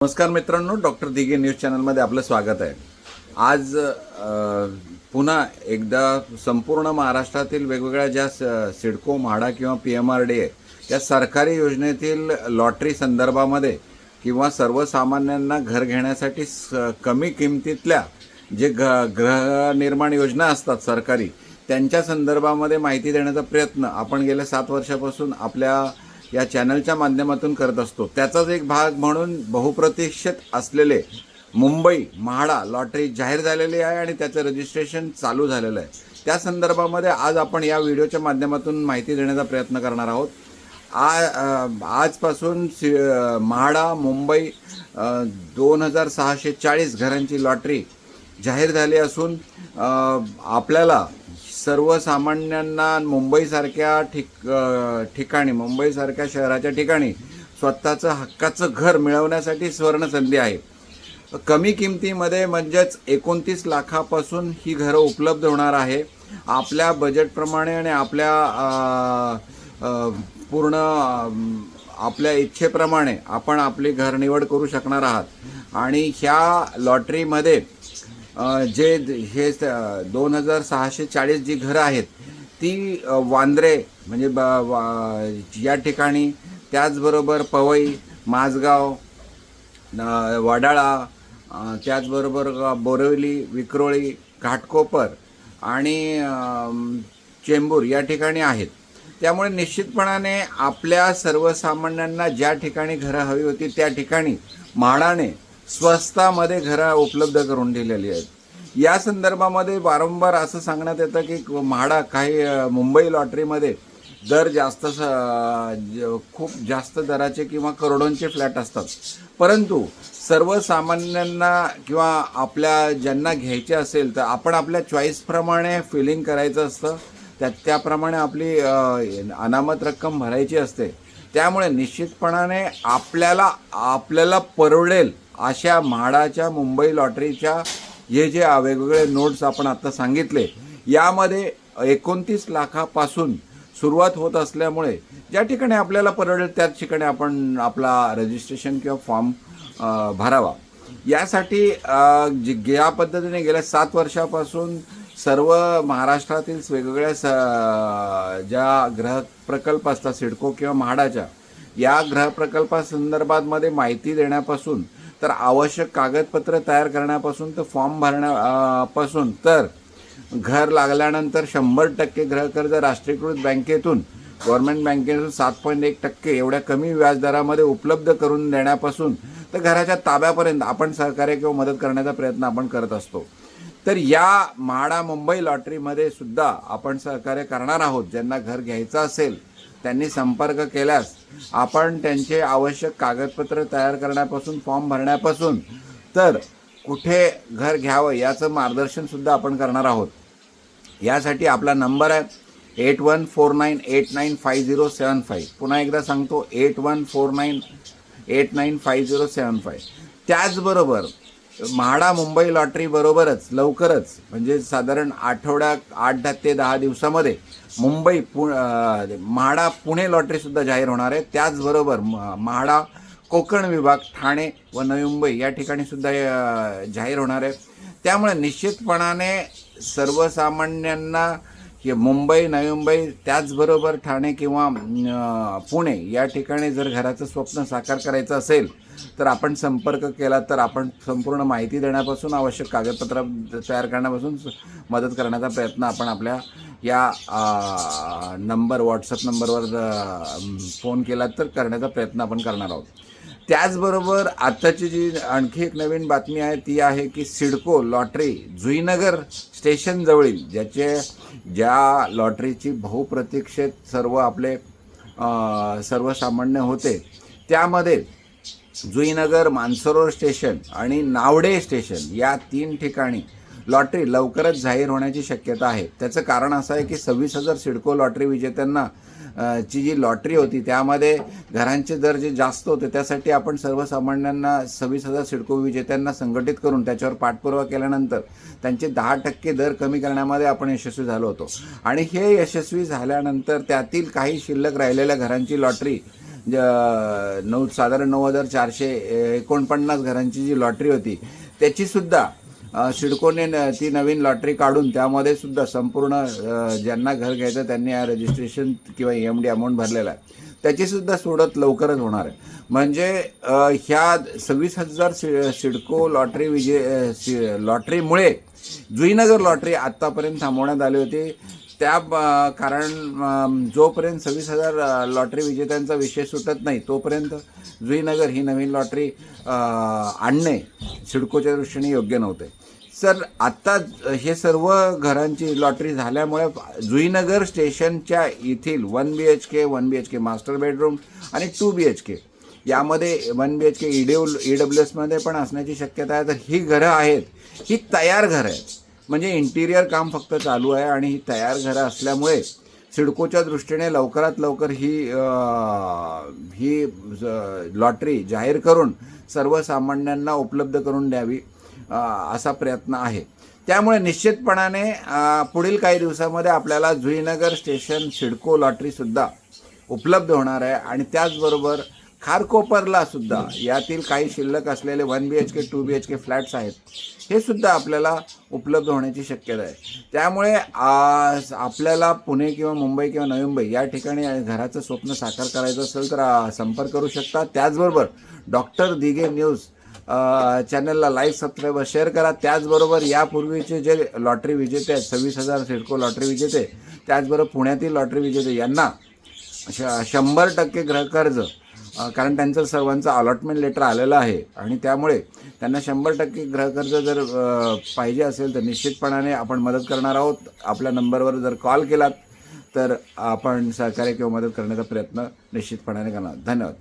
नमस्कार मित्रांनो, doctor Dighe news चॅनलमध्ये आपलं स्वागत आहे। आज पुन्हा एकदा संपूर्ण महाराष्ट्रातील वेगवेगळ्या ज्या सिडको, म्हाडा किंवा PMRDA या सरकारी योजनेतील लॉटरी संदर्भामध्ये किंवा सर्वसामान्यांना घर घेण्यासाठी कमी किमतीतल्या जे गृहनिर्माण योजना असतात सरकारी, त्यांच्या संदर्भामध्ये माहिती देण्याचा प्रयत्न आपण गेल्या 7 वर्षापासून आपल्या या चॅनलच्या माध्यमातून करत असतो। त्याचाच एक भाग म्हणून बहुप्रतीक्षित असलेले मुंबई म्हाडा लॉटरी जाहीर झालेली आहे आणि त्याचं रजिस्ट्रेशन चालू झालेलं आहे। त्या संदर्भामध्ये आज आपण या व्हिडिओच्या माध्यमातून माहिती देण्याचा प्रयत्न करणार आहोत। आजपासून म्हाडा मुंबई 2640 घरांची लॉटरी जाहीर झाली असून आपल्याला सर्वसामान्यांना मुंबईसारख्या ठिकाणी मुंबईसारख्या शहराच्या ठिकाणी स्वतःचं हक्काचं घर मिळवण्यासाठी सुवर्ण संधी आहे। कमी किमतीमध्ये म्हणजेच 29 लाखापासून ही घरं उपलब्ध होणार आहे। आपल्या बजेटप्रमाणे आणि आपल्या पूर्ण आपल्या इच्छेप्रमाणे आपण आपली घर निवड करू शकणार आहात। आणि ह्या लॉटरीमध्ये जे हे 2640 जी घरं आहेत ती वांद्रे म्हणजे या ठिकाणी, त्याचबरोबर पवई, माझगाव, वडाळा, त्याचबरोबर बोरिवली, विक्रोळी, घाटकोपर आणि चेंबूर या ठिकाणी आहेत। त्यामुळे निश्चितपणाने आपल्या सर्वसामान्यांना ज्या ठिकाणी घरं हवी होती त्या ठिकाणी म्हाडाने स्वस्तामध्ये घरं उपलब्ध करून दिलेली आहेत। या संदर्भामध्ये वारंवार असं सांगण्यात येतं की म्हाडा काही मुंबई लॉटरीमध्ये दर जास्त खूप जास्त दराचे किंवा करोडोंचे फ्लॅट असतात, परंतु सर्वसामान्यांना किंवा आपल्या ज्यांना घ्यायचे असेल तर आपण आपल्या चॉईसप्रमाणे फिलिंग करायचं असतं, त्याप्रमाणे आपली अनामत रक्कम भरायची असते। त्यामुळे निश्चितपणाने आपल्याला परवडेल अशा म्हाडाच्या मुंबई लॉटरीच्या हे जे वेगवेगळे नोट्स आपण आता सांगितले, यामध्ये 29 लाखापासून सुरुवात होत असल्यामुळे ज्या ठिकाणी आपल्याला परवडेल त्याच ठिकाणी आपण आपला रजिस्ट्रेशन किंवा फॉर्म भरावा। यासाठी या पद्धतीने गेल्या 7 वर्षापासून सर्व महाराष्ट्रातील वेगवेगळ्या ज्या गृह प्रकल्प असतात सिडको किंवा म्हाडाच्या, या गृह प्रकल्पासंदर्भामध्ये माहिती देण्यापासून तर आवश्यक कागदपत्र तयार करण्यापासून तर फॉर्म भरण्यापासून तर घर लागल्यानंतर 100% गृहकर्ज राष्ट्रीयकृत बँकेतून, गव्हर्नमेंट बँकेतून 7.1% एवढ्या कमी व्याजदरामध्ये उपलब्ध करून देण्यापासून तर घराच्या ताब्यापर्यंत आपण सहकार्य किंवा मदत करण्याचा प्रयत्न आपण करत असतो। तर या म्हाडा मुंबई लॉटरीमध्ये सुद्धा आपण सहकार्य करणार आहोत। ज्यांना घर घ्यायचं असेल त्यांनी संपर्क केल्यास आपण त्यांचे आवश्यक कागदपत्र तयार करण्यापासून फॉर्म भरण्यापासून तर कुठे घर घ्यावं याचं मार्गदर्शनसुद्धा आपण करणार आहोत। यासाठी आपला नंबर आहे 8149895075। पुन्हा एकदा सांगतो 8149895075। त्याचबरोबर म्हाडा मुंबई लॉटरी बरोबरच लवकरच म्हणजे साधारण आठवड्यात 8 ते 10 दिवसामध्ये म्हाडा पुणे लॉटरीसुद्धा जाहीर होणार आहे। त्याचबरोबर म्हाडा कोकण विभाग, ठाणे व नवी मुंबई या ठिकाणी सुद्धा जाहीर होणार आहे। त्यामुळे निश्चितपणाने सर्वसामान्यांना हे मुंबई, नवी मुंबई, त्याचबरोबर ठाणे किंवा पुणे या ठिकाणी जर घराचं स्वप्न साकार करायचं असेल तर आपण संपर्क केला तर आपण संपूर्ण माहिती देण्यापासून आवश्यक कागदपत्र तयार करण्यापासून मदत करण्याचा प्रयत्न आपण आपल्या या व्हॉट्सअप नंबरवर फोन केला तर करण्याचा प्रयत्न आपण करणार आहोत। त्याचबरोबर आत्ताची जी आणखी एक नवीन बातमी आहे ती आहे की सिडको लॉटरी जुईनगर स्टेशन जवळील ज्या लॉटरीची बहुप्रतीक्षित सर्व आपले सर्वसामान्य होते, त्यामध्ये जुईनगर, मानसरोवर स्टेशन आणि नावडे स्टेशन या 3 ठिकाणी लॉटरी लवकरच जाहीर होण्याची शक्यता आहे। त्याचं कारण असं आहे की 26,000 सिडको लॉटरी विजेत्यांना ची जी लॉटरी होती त्यामध्ये घरांचे दर जे जास्त होते, त्यासाठी आपण सर्वसामान्यांना 26,000 सिडको विजेत्यांना संघटित करून त्याच्यावर पाठपुरावा केल्यानंतर त्यांचे 10% दर कमी करण्यामध्ये आपण यशस्वी झालो होतो। आणि हे यशस्वी झाल्यानंतर त्यातील काही शिल्लक राहिलेल्या घरांची लॉटरी साधारण 9,449 घरांची जी लॉटरी होती त्याचीसुद्धा सिडकोने ती नवीन लॉटरी काढून त्यामध्ये सुद्धा संपूर्ण ज्यांना घर घ्यायचं त्यांनी रजिस्ट्रेशन किंवा EMD अमाऊंट भरलेला आहे त्याचीसुद्धा सोडत लवकरच होणार आहे. म्हणजे ह्या 26,000 सिडको लॉटरीमुळे जुईनगर लॉटरी आत्तापर्यंत थांबवण्यात आली होती. त्या कारण जोपर्यंत 26,000 लॉटरी विजेत्यांचा विषय सुटत नाही तोपर्यंत जुईनगर ही नवीन लॉटरी आणणे सिडकोच्या दृष्टीने योग्य नव्हते. सर आत्ता हे सर्व घरांची लॉटरी झाल्यामुळे जुईनगर स्टेशनच्या येथील 1 BHK 1 BHK मास्टर बेडरूम आणि 2 BHK यामध्ये 1 BHK EWSमध्ये पण असण्याची शक्यता आहे. तर ही घरं आहेत ही तयार घरं आहेत म्हणजे इंटिरियर काम फक्त चालू आहे आणि ही तयार घरं असल्यामुळे सिडकोच्या दृष्टीने लवकरात लवकर ही लॉटरी जाहीर करून सर्वसामान्यांना उपलब्ध करून द्यावी असा प्रयत्न आहे. त्यामुळे निश्चितपणाने पुढील काही दिवसामध्ये आपल्याला जुईनगर स्टेशन सिडको लॉटरीसुद्धा उपलब्ध होणार आहे आणि त्याचबरोबर खारकोपरला सुद्धा यातील काही शिल्लक असलेले 1 BHK 2 BHK फ्लॅट्स आहेत हे सुद्धा आपल्याला उपलब्ध होण्याची शक्यता आहे. त्यामुळे आपल्याला पुणे किंवा मुंबई किंवा नवी मुंबई या ठिकाणी घराचं स्वप्न साकार करायचं असेल तर संपर्क करू शकता. त्याचबरोबर डॉक्टर दिघे न्यूज चॅनलला लाईक सबस्क्राईब शेअर करा. त्याचबरोबर यापूर्वीचे जे लॉटरी विजेते आहेत 26,000 सिडको लॉटरी विजेते त्याचबरोबर पुण्यातील लॉटरी विजेते यांना 100% गृहकर्ज कारण त्यांचं सर्वांचं अलॉटमेंट लेटर आलेलं आहे आणि त्यामुळे त्यांना 100% गृहकर्ज जर पाहिजे असेल तर निश्चितपणाने आपण मदत करणार आहोत. आपल्या नंबरवर जर कॉल केलात तर आपण सहकार्य किंवा मदत करण्याचा प्रयत्न निश्चितपणाने करणार. धन्यवाद.